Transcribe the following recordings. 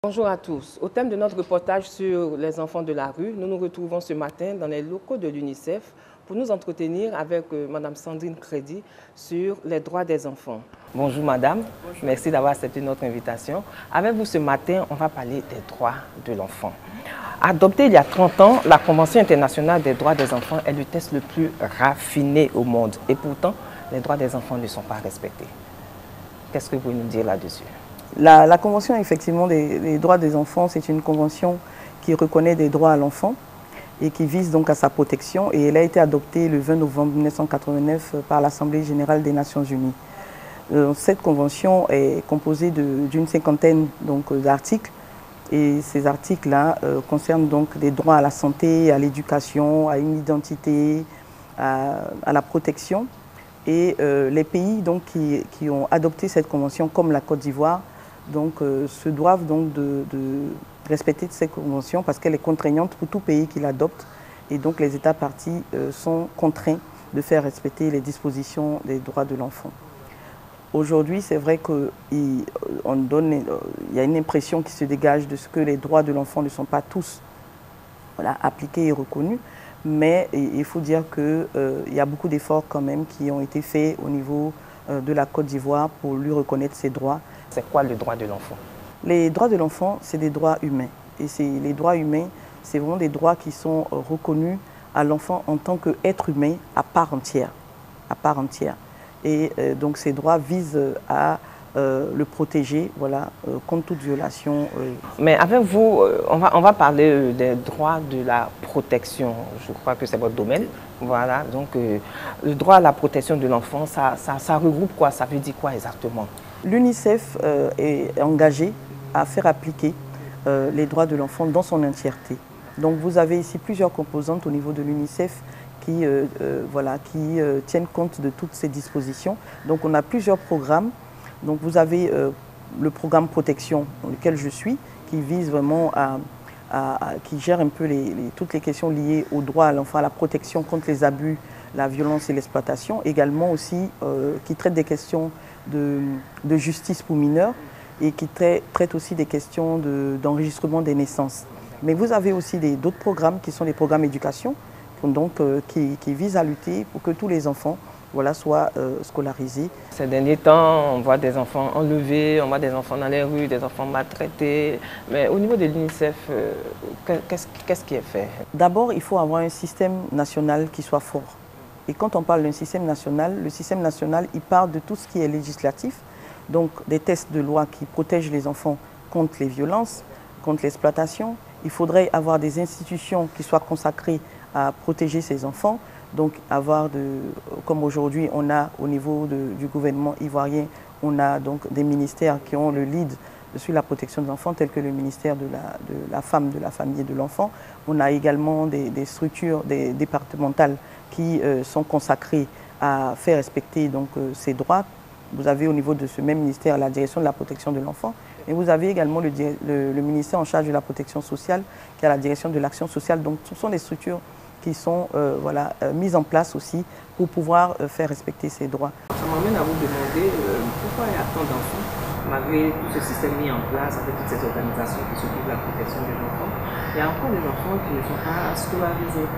Bonjour à tous. Au thème de notre reportage sur les enfants de la rue, nous nous retrouvons ce matin dans les locaux de l'UNICEF pour nous entretenir avec Mme Sandrine Crédit sur les droits des enfants. Bonjour Madame, bonjour. Merci d'avoir accepté notre invitation. Avec vous ce matin, on va parler des droits de l'enfant. Adoptée il y a 30 ans, la Convention internationale des droits des enfants est le texte le plus raffiné au monde. Et pourtant, les droits des enfants ne sont pas respectés. Qu'est-ce que vous pouvez nous dire là-dessus ? La Convention effectivement des droits des enfants, c'est une convention qui reconnaît des droits à l'enfant et qui vise donc à sa protection. Et elle a été adoptée le 20 novembre 1989 par l'Assemblée générale des Nations unies. Cette convention est composée d'une cinquantaine d'articles. Et ces articles-là concernent donc des droits à la santé, à l'éducation, à une identité, à la protection. Et les pays donc, qui ont adopté cette convention, comme la Côte d'Ivoire, se doivent donc de respecter cette convention parce qu'elle est contraignante pour tout pays qui l'adopte. Et donc les États parties sont contraints de faire respecter les dispositions des droits de l'enfant. Aujourd'hui, c'est vrai qu'il y a une impression qui se dégage de ce que les droits de l'enfant ne sont pas tous appliqués et reconnus. Mais il faut dire qu'il y a beaucoup d'efforts quand même qui ont été faits au niveau de la Côte d'Ivoire pour lui reconnaître ses droits. C'est quoi le droit de l'enfant? Les droits de l'enfant, c'est des droits humains. Et les droits humains, c'est vraiment des droits qui sont reconnus à l'enfant en tant qu'être humain à part entière. Et donc ces droits visent à le protéger contre toute violation. Mais avec vous, on va parler des droits de la protection. Je crois que c'est votre domaine. Voilà, donc le droit à la protection de l'enfant, ça regroupe quoi? Ça veut dire quoi exactement? L'UNICEF est engagé à faire appliquer les droits de l'enfant dans son entièreté. Donc vous avez ici plusieurs composantes au niveau de l'UNICEF qui tiennent compte de toutes ces dispositions. Donc on a plusieurs programmes. Donc vous avez le programme protection dans lequel je suis, qui vise vraiment qui gère un peu toutes les questions liées au droit à l'enfant, à la protection contre les abus, la violence et l'exploitation. Également aussi qui traite des questions de justice pour mineurs et qui traite aussi des questions d'enregistrement des naissances. Mais vous avez aussi d'autres programmes qui sont des programmes d'éducation, qui visent à lutter pour que tous les enfants soient scolarisés. Ces derniers temps, on voit des enfants enlevés, on voit des enfants dans les rues, des enfants maltraités. Mais au niveau de l'UNICEF, qu'est-ce qui est fait? D'abord, il faut avoir un système national qui soit fort. Et quand on parle d'un système national, le système national, il parle de tout ce qui est législatif, donc des textes de loi qui protègent les enfants contre les violences, contre l'exploitation. Il faudrait avoir des institutions qui soient consacrées à protéger ces enfants. Donc comme aujourd'hui on a au niveau du gouvernement ivoirien, on a donc des ministères qui ont le lead sur la protection des enfants, tels que le ministère de la femme, de la famille et de l'enfant. On a également des structures départementales qui sont consacrées à faire respecter ces droits. Vous avez au niveau de ce même ministère la direction de la protection de l'enfant. Et vous avez également le ministère en charge de la protection sociale, qui a la direction de l'action sociale. Donc ce sont des structures qui sont mises en place aussi pour pouvoir faire respecter ces droits. Ça m'amène à vous demander pourquoi il y a tant d'enfants, malgré tout ce système mis en place avec toutes ces organisations qui s'occupent de la protection des enfants, il y a encore des enfants qui ne sont pas scolarisés.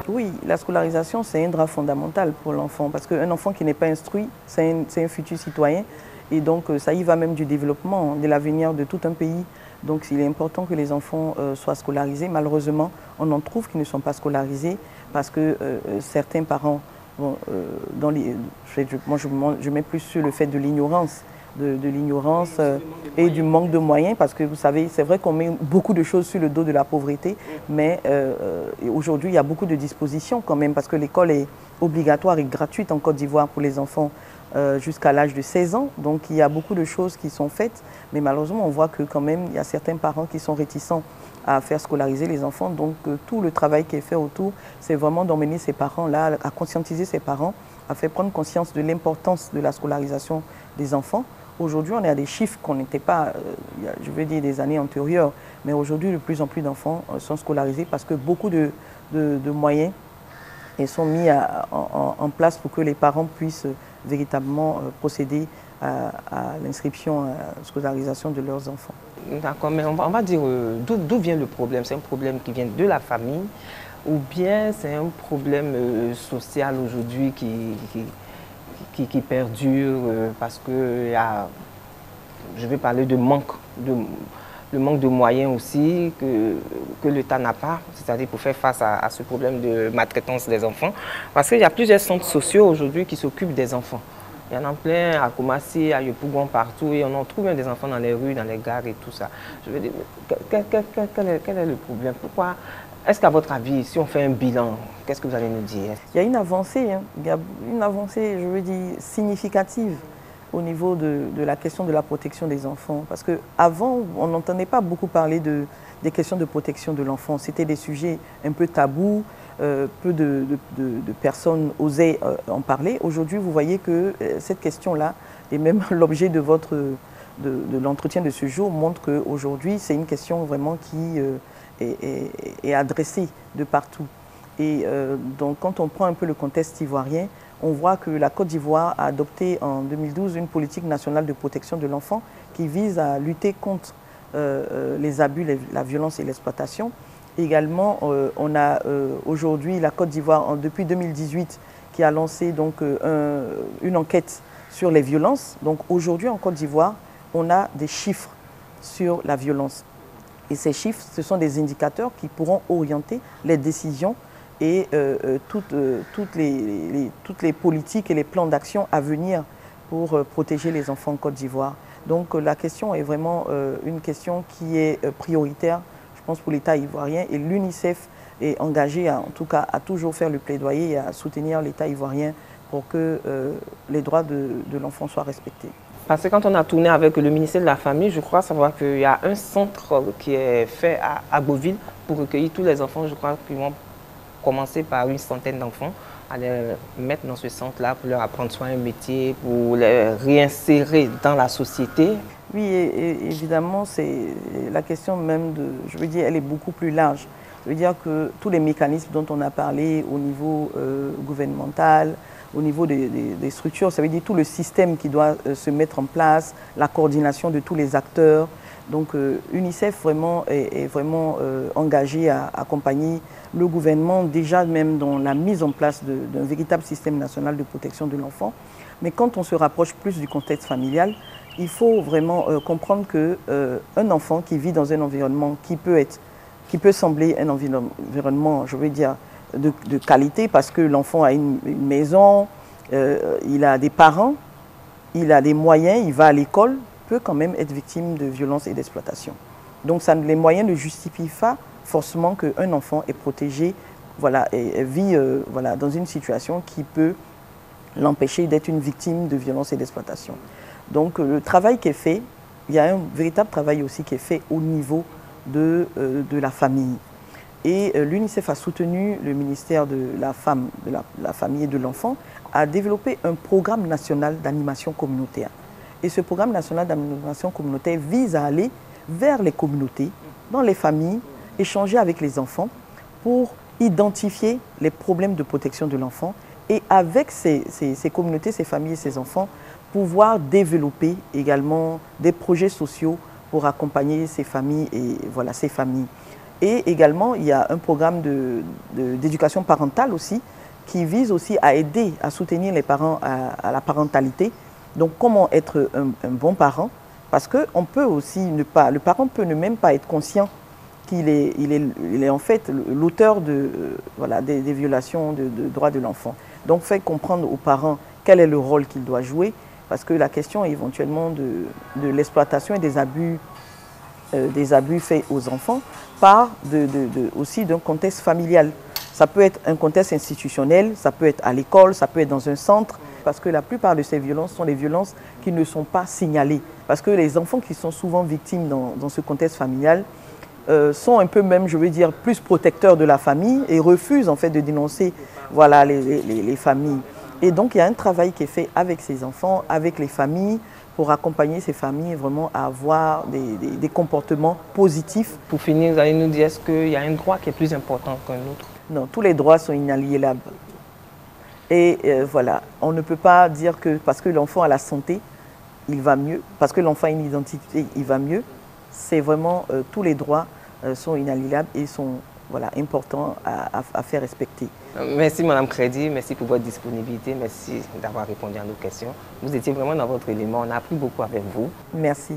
Oui, la scolarisation, c'est un droit fondamental pour l'enfant parce qu'un enfant qui n'est pas instruit, c'est un futur citoyen et donc ça y va même du développement, de l'avenir de tout un pays. Donc il est important que les enfants soient scolarisés. Malheureusement, on en trouve qui ne sont pas scolarisés parce que certains parents, je mets plus sur le fait de l'ignorance, et du manque de moyens parce que vous savez, c'est vrai qu'on met beaucoup de choses sur le dos de la pauvreté, mais aujourd'hui il y a beaucoup de dispositions quand même parce que l'école est obligatoire et gratuite en Côte d'Ivoire pour les enfants jusqu'à l'âge de 16 ans. Donc il y a beaucoup de choses qui sont faites, mais malheureusement on voit que quand même il y a certains parents qui sont réticents à faire scolariser les enfants. Donc tout le travail qui est fait autour, c'est vraiment d'emmener ces parents-là, à conscientiser ces parents, à faire prendre conscience de l'importance de la scolarisation des enfants. Aujourd'hui, on est à des chiffres qu'on n'était pas, je veux dire, des années antérieures, mais aujourd'hui, de plus en plus d'enfants sont scolarisés parce que beaucoup de moyens sont mis en place pour que les parents puissent véritablement procéder à l'inscription, à la scolarisation de leurs enfants. D'accord, mais on va dire d'où vient le problème? C'est un problème qui vient de la famille ou bien c'est un problème social aujourd'hui qui perdure parce que je vais parler de le manque de moyens aussi que l'État n'a pas, c'est-à-dire pour faire face à ce problème de maltraitance des enfants. Parce qu'il y a plusieurs centres sociaux aujourd'hui qui s'occupent des enfants. Il y en a plein à Koumassi, à Yopougon, partout, et on en trouve des enfants dans les rues, dans les gares et tout ça. Je veux dire, quel est le problème? Pourquoi? Est-ce qu'à votre avis, si on fait un bilan, qu'est-ce que vous allez nous dire? Il y a une avancée, hein. Il y a une avancée, je veux dire, significative au niveau de la question de la protection des enfants. Parce qu'avant, on n'entendait pas beaucoup parler des questions de protection de l'enfant. C'était des sujets un peu tabous, peu de personnes osaient en parler. Aujourd'hui, vous voyez que cette question-là, et même l'objet de l'entretien de ce jour, montre qu'aujourd'hui, c'est une question vraiment qui est adressée de partout. Et donc, quand on prend un peu le contexte ivoirien, on voit que la Côte d'Ivoire a adopté en 2012 une politique nationale de protection de l'enfant qui vise à lutter contre les abus, la violence et l'exploitation. Également, on a aujourd'hui la Côte d'Ivoire, depuis 2018, qui a lancé donc, une enquête sur les violences. Donc aujourd'hui, en Côte d'Ivoire, on a des chiffres sur la violence. Et ces chiffres, ce sont des indicateurs qui pourront orienter les décisions et toutes les politiques et les plans d'action à venir pour protéger les enfants en Côte d'Ivoire. Donc la question est vraiment une question qui est prioritaire, je pense, pour l'État ivoirien, et l'UNICEF est engagé, en tout cas, à toujours faire le plaidoyer et à soutenir l'État ivoirien pour que les droits de l'enfant soient respectés. Parce que quand on a tourné avec le ministère de la Famille, je crois savoir qu'il y a un centre qui est fait à Beauville pour recueillir tous les enfants. Je crois qu'ils vont commencer par une centaine d'enfants, à les mettre dans ce centre-là pour leur apprendre soit un métier, pour les réinsérer dans la société. Oui, et évidemment, c'est la question même je veux dire, elle est beaucoup plus large. Je veux dire que tous les mécanismes dont on a parlé au niveau gouvernemental, au niveau des structures, ça veut dire tout le système qui doit se mettre en place, la coordination de tous les acteurs. Donc UNICEF vraiment est vraiment engagé à accompagner le gouvernement déjà même dans la mise en place d'un véritable système national de protection de l'enfant. Mais quand on se rapproche plus du contexte familial, il faut vraiment comprendre qu'un enfant qui vit dans un environnement qui peut sembler un environnement, je veux dire, de qualité, parce que l'enfant a une maison, il a des parents, il a des moyens, il va à l'école, peut quand même être victime de violences et d'exploitation. Donc les moyens ne justifient pas forcément qu'un enfant est protégé, voilà, et vit voilà, dans une situation qui peut l'empêcher d'être une victime de violences et d'exploitation. Donc le travail qui est fait, il y a un véritable travail aussi qui est fait au niveau de la famille. Et l'UNICEF a soutenu le ministère de la Femme, de la Famille et de l'Enfant à développer un programme national d'animation communautaire. Et ce programme national d'animation communautaire vise à aller vers les communautés, dans les familles, échanger avec les enfants pour identifier les problèmes de protection de l'enfant et avec ces communautés, ces familles et ces enfants, pouvoir développer également des projets sociaux pour accompagner ces familles et voilà, ces familles. Et également, il y a un programme d'éducation parentale aussi qui vise aussi à aider, à soutenir les parents à la parentalité. Donc, comment être un bon parent? Parce qu'on peut aussi ne pas, le parent peut ne même pas être conscient qu'il est en fait l'auteur voilà, des violations de droits de l'enfant. Donc, faire comprendre aux parents quel est le rôle qu'il doit jouer, parce que la question est éventuellement de l'exploitation et des abus faits aux enfants part aussi d'un contexte familial. Ça peut être un contexte institutionnel, ça peut être à l'école, ça peut être dans un centre, parce que la plupart de ces violences sont des violences qui ne sont pas signalées. Parce que les enfants qui sont souvent victimes dans ce contexte familial sont un peu même, je veux dire, plus protecteurs de la famille et refusent en fait de dénoncer voilà, les familles. Et donc il y a un travail qui est fait avec ces enfants, avec les familles, pour accompagner ces familles vraiment à avoir des comportements positifs. Pour finir, vous allez nous dire, est-ce qu'il y a un droit qui est plus important qu'un autre? Non, tous les droits sont inaliénables. Et voilà, on ne peut pas dire que parce que l'enfant a la santé, il va mieux, parce que l'enfant a une identité, il va mieux, c'est vraiment tous les droits sont inaliénables et sont importants à faire respecter. Merci Madame Crédit, merci pour votre disponibilité, merci d'avoir répondu à nos questions. Vous étiez vraiment dans votre élément, on a appris beaucoup avec vous. Merci.